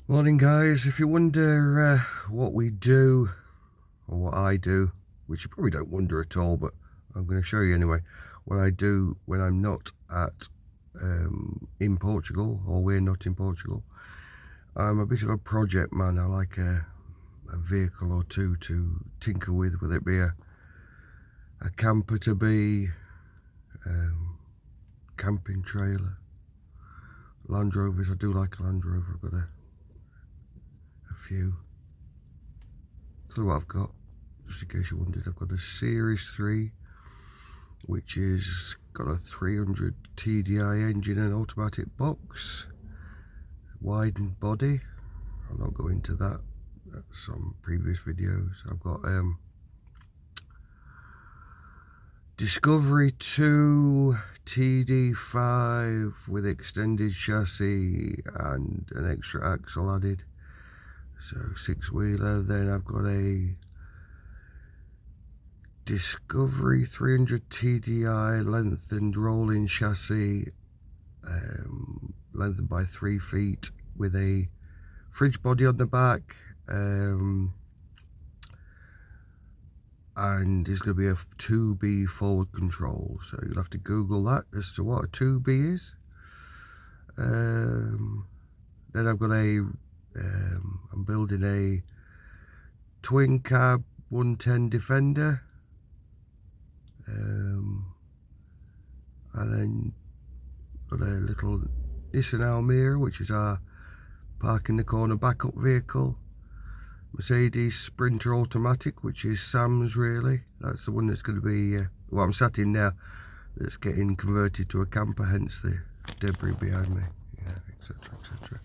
Morning guys, if you wonder what we do, or what I do, which you probably don't wonder at all, but I'm going to show you anyway, what I do when I'm not in Portugal, or we're not in Portugal. I'm a bit of a project man. I like a vehicle or two to tinker with, whether it be a camper to be, camping trailer, Land Rovers. I do like a Land Rover. I've got a few. So what I've got, just in case you wondered, I've got a Series 3, which is got a 300 TDI engine and automatic box, widened body. I'll not go into that, that's on previous videos. I've got Discovery 2 TD5 with extended chassis and an extra axle added, so 6-wheeler. Then I've got a Discovery 300 TDI lengthened rolling chassis, lengthened by 3 feet, with a fridge body on the back, and there's going to be a 2B forward control, so you'll have to Google that as to what a 2B is. Then I've got I'm building a twin cab 110 Defender, and then got a little Nissan Almera, which is our park in the corner backup vehicle. Mercedes Sprinter automatic, which is Sam's really. That's the one that's going to be well, I'm sat in now, that's getting converted to a camper, hence the debris behind me, yeah, etc, etc.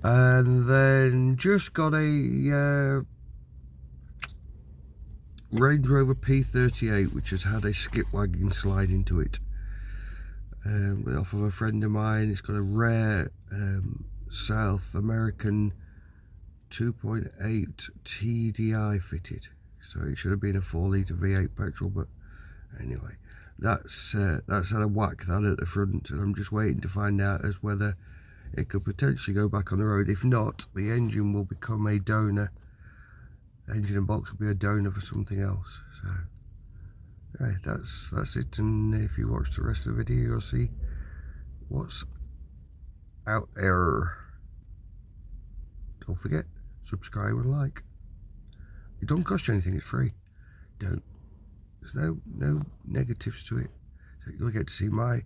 And then just got a Range Rover P38, which has had a skip wagon slide into it, off of a friend of mine. It's got a rare South American 2.8 TDI fitted, so it should have been a 4-litre V8 petrol, but anyway, that's had a whack that at the front, and I'm just waiting to find out as whether it could potentially go back on the road. If not, the engine will become a donor. Engine and box will be a donor for something else. So yeah, that's it. And if you watch the rest of the video, you'll see what's out there. Don't forget, subscribe and like. It don't cost you anything, it's free. There's no negatives to it. So you'll get to see my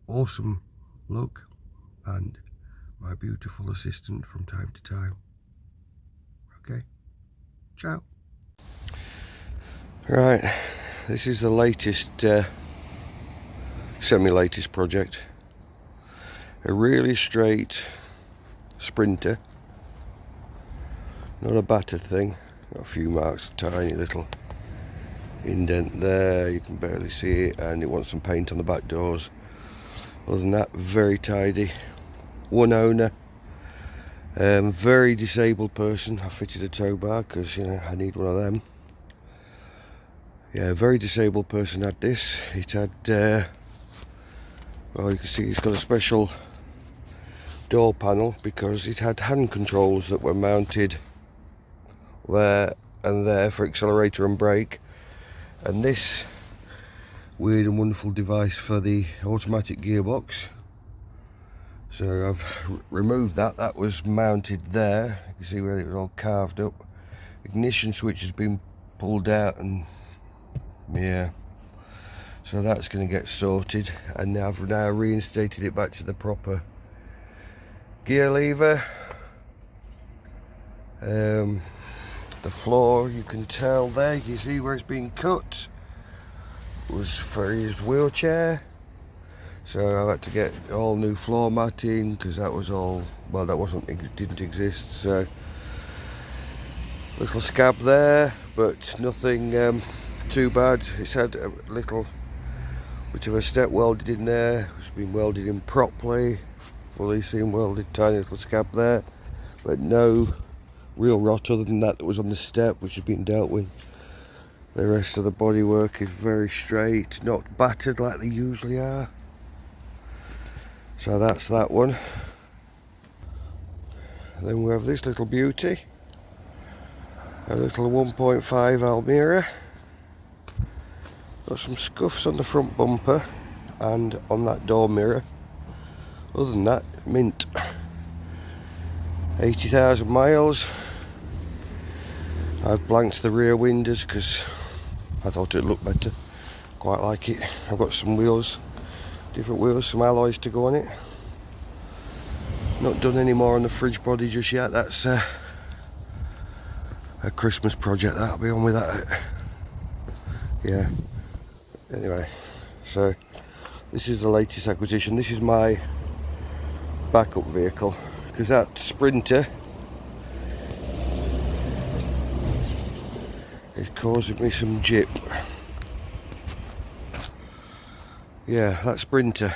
awesome look and my beautiful assistant from time to time. Okay, ciao. Right, this is the latest, semi-latest project. A really straight Sprinter, not a battered thing. Got a few marks, tiny little indent there, you can barely see it, and it wants some paint on the back doors. Other than that, very tidy. One owner, very disabled person. I fitted a tow bar because, you know, I need one of them. Yeah, very disabled person had this. It had, well, you can see it's got a special door panel because it had hand controls that were mounted there and there for accelerator and brake, and this weird and wonderful device for the automatic gearbox. So I've removed that was mounted there. You can see where it was all carved up. Ignition switch has been pulled out, and yeah, so that's going to get sorted, and I've now reinstated it back to the proper gear lever. The floor, you can tell there, you see where it's been cut, was for his wheelchair, so I had to get all new floor matting because that was all, well, that didn't exist. So little scab there, but nothing too bad. It's had a little bit of a step welded in there. It's been welded in properly, fully seam welded, tiny little scab there, but no real rot other than that was on the step, which has been dealt with. The rest of the bodywork is very straight, not battered like they usually are. So that's that one. Then we have this little beauty, a little 1.5 Almera. Got some scuffs on the front bumper and on that door mirror. Other than that, mint. 80,000 miles. I've blanked the rear windows because I thought it'd look better. Quite like it. I've got some wheels, different wheels, some alloys to go on it. Not done any more on the fridge body just yet. That's a Christmas project. That'll be on with that. Yeah. Anyway, so this is the latest acquisition. This is my backup vehicle because that Sprinter is causing me some jip. Yeah, that Sprinter.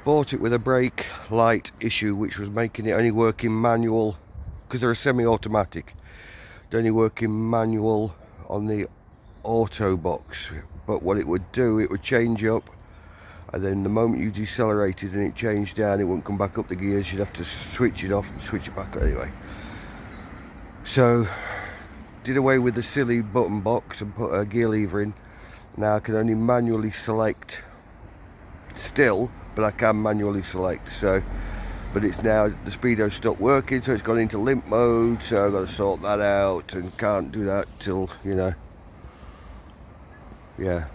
Bought it with a brake light issue, which was making it only work in manual, because they're a semi-automatic. They only work in manual on the auto box. But what it would do, it would change up, and then the moment you decelerated and it changed down, it wouldn't come back up the gears. You'd have to switch it off and switch it back anyway. So, did away with the silly button box and put a gear lever in. Now I can only manually select still, but I can manually select. So, but it's now, the speedo stopped working, so it's gone into limp mode, so I've got to sort that out and can't do that till, you know, yeah.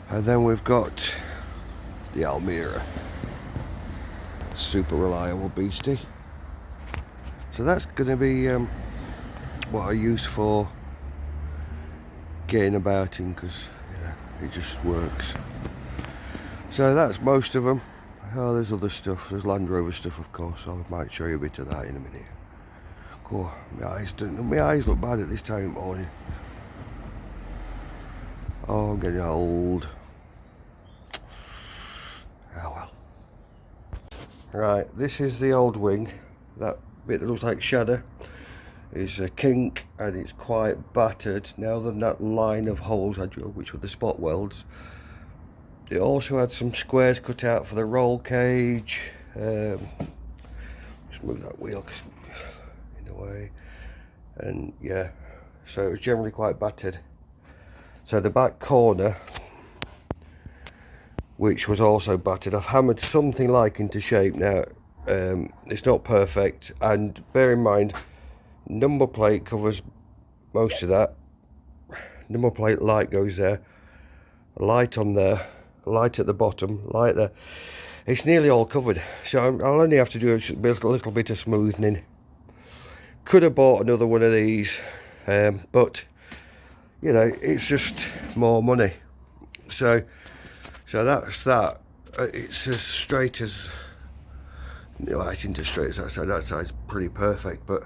And then we've got the Almera, super reliable beastie. So that's going to be what I use for getting about in, because you know, it just works. So that's most of them. Oh, there's other stuff. There's Land Rover stuff, of course. I might show you a bit of that in a minute. Cool. My eyes look bad at this time of morning. Oh, I'm getting old. Oh well. Right, this is the old wing. That bit that looks like shadow is a kink, and it's quite battered. Now than that line of holes I drilled, which were the spot welds, it also had some squares cut out for the roll cage. Just move that wheel in the way, and yeah, so it was generally quite battered. So the back corner, which was also battered, I've hammered something like into shape now. It's not perfect, and bear in mind, number plate covers most of that. Number plate light goes there, a light on there, light at the bottom, light there. It's nearly all covered, so I'll only have to do a little bit of smoothing. Could have bought another one of these, but you know, it's just more money. So that's that. It's as straight as, you know, it's into straight as that side. That side's pretty perfect, but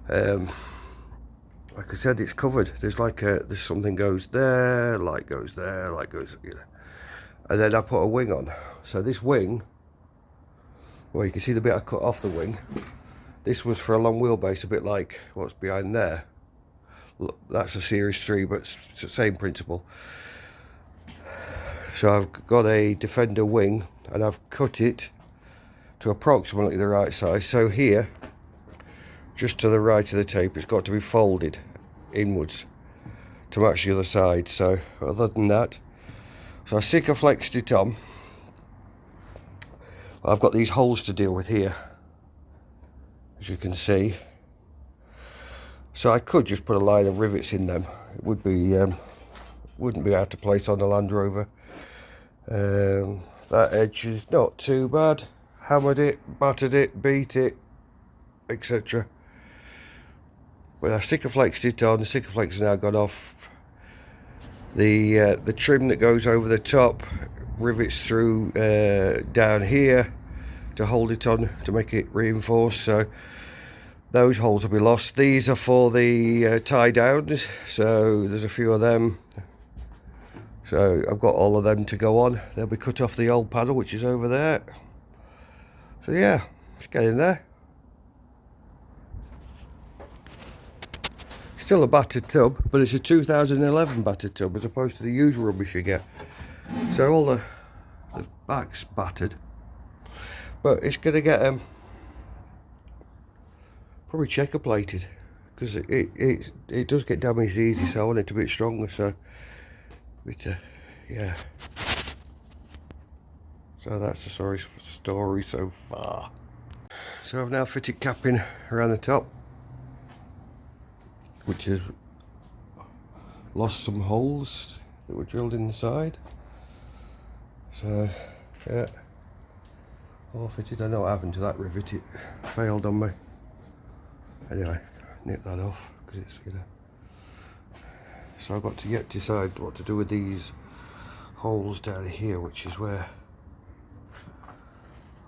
like I said, it's covered. There's like there's something goes there, light goes there, light goes, you know. And then I put a wing on. So this wing, well, you can see the bit I cut off the wing. This was for a long wheelbase, a bit like what's behind there. Look, that's a Series 3, but it's the same principle. So I've got a Defender wing, and I've cut it to approximately the right size. So here, just to the right of the tape, it's got to be folded inwards to match the other side. So other than that, so I Sikaflexed it on. I've got these holes to deal with here, as you can see. So I could just put a line of rivets in them. It would be wouldn't be out of place on the Land Rover. That edge is not too bad. Hammered it, battered it, beat it, etc. When I Sikaflexed it on, the Sikaflex has now gone off. The trim that goes over the top rivets through down here to hold it on, to make it reinforced. So those holes will be lost. These are for the tie downs, so there's a few of them. So I've got all of them to go on. They'll be cut off the old panel, which is over there. So yeah, let's get in there. Still a battered tub, but it's a 2011 battered tub as opposed to the usual rubbish you get. So all the back's battered. But it's going to get probably checker plated, because it does get damaged easy, so I want it to be a bit stronger. So yeah, so that's the story so far. So I've now fitted capping around the top, which has lost some holes that were drilled in the side. So yeah, all fitted. I know what happened to that rivet, it failed on me. Anyway, nip that off, because it's, you know. So I've got to decide what to do with these holes down here, which is where,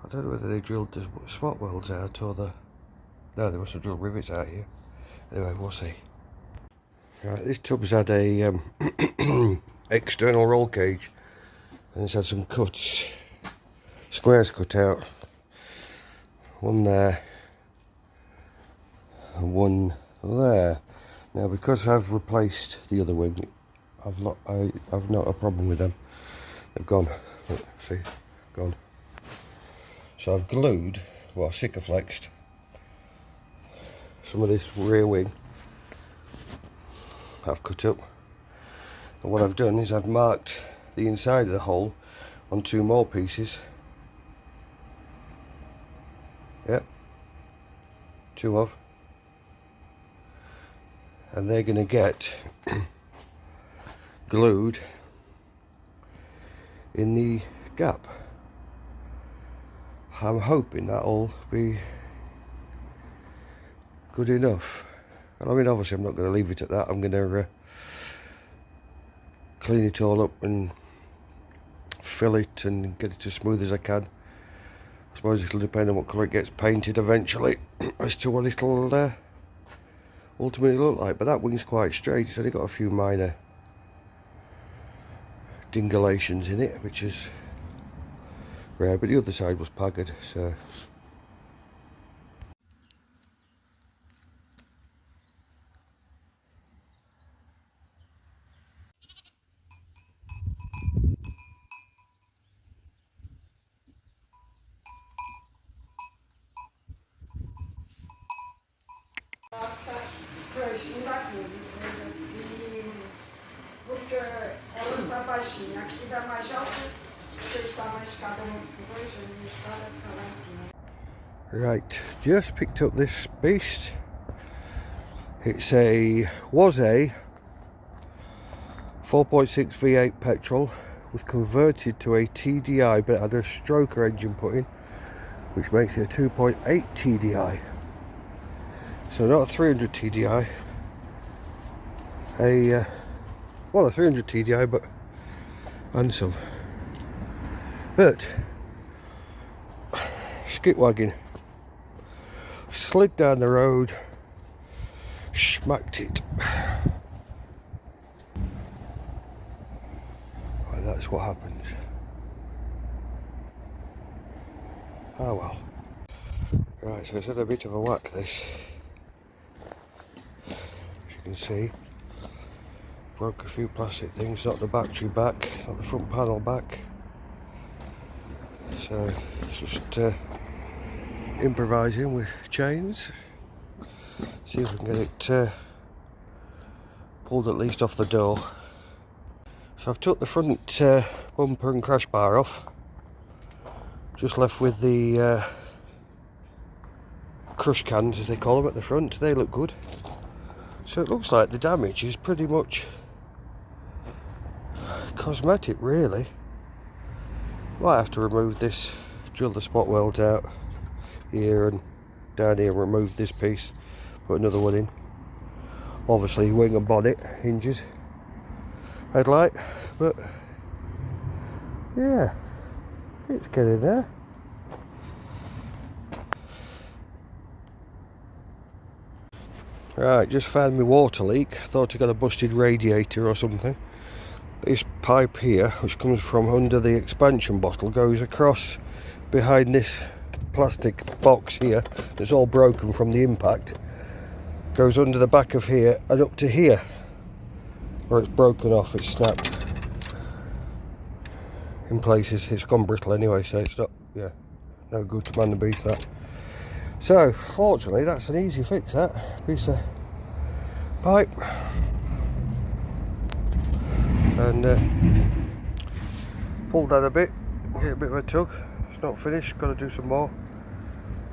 I don't know whether they drilled the spot welds out or no, they must have drilled rivets out here. Anyway, we'll see. Right, this tub's had a external roll cage, and it's had some cuts, squares cut out, one there and one there. Now, because I've replaced the other wing, I've not a problem with them. They've gone. Look, see, gone. So I've glued, well, Sikaflexed some of this rear wing. I've cut up, and what I've done is I've marked the inside of the hole on 2 more pieces. Yep, 2 of. And they're going to get glued in the gap. I'm hoping that'll be good enough. And I mean, obviously I'm not going to leave it at that. I'm going to clean it all up and fill it and get it as smooth as I can. I suppose it'll depend on what colour it gets painted eventually as to what it'll ultimately look like. But that wing's quite straight. It's only got a few minor dingulations in it, which is rare, but the other side was paggered, so porque ela está baixinha, a que estiver mais alta, porque está mais escada 11 por 2, a minha escada fica lá em cima. right, just picked up this beast. Was a 4.6 V8 petrol, was converted to a TDI, but had a stroker engine put in, which makes it a 2.8 TDI. So not a 300 TDI, well, a 300 TDI, but and some. But skip wagging, slid down the road, smacked it. And that's what happens. Oh well. Right, so it's had a bit of a whack, this. As you can see, broke a few plastic things, not the battery back, not the front panel back. So it's just improvising with chains. See if we can get it pulled at least off the door. So I've took the front bumper and crash bar off. Just left with the crush cans, as they call them, at the front. They look good. So it looks like the damage is pretty much cosmetic, really. Might have to remove this, drill the spot welds out here and down here, remove this piece, put another one in. Obviously wing and bonnet hinges, headlight, but yeah, it's getting there. Right, just found my water leak. Thought I got a busted radiator or something. This pipe here, which comes from under the expansion bottle, goes across behind this plastic box here that's all broken from the impact, goes under the back of here and up to here where it's broken off. It's snapped in places. It's gone brittle anyway, so it's not, yeah, No good to man the beast, that. So, fortunately, that's an easy fix, that. Piece of pipe. And pull that a bit, get a bit of a tug. It's not finished, got to do some more.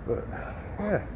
But, yeah.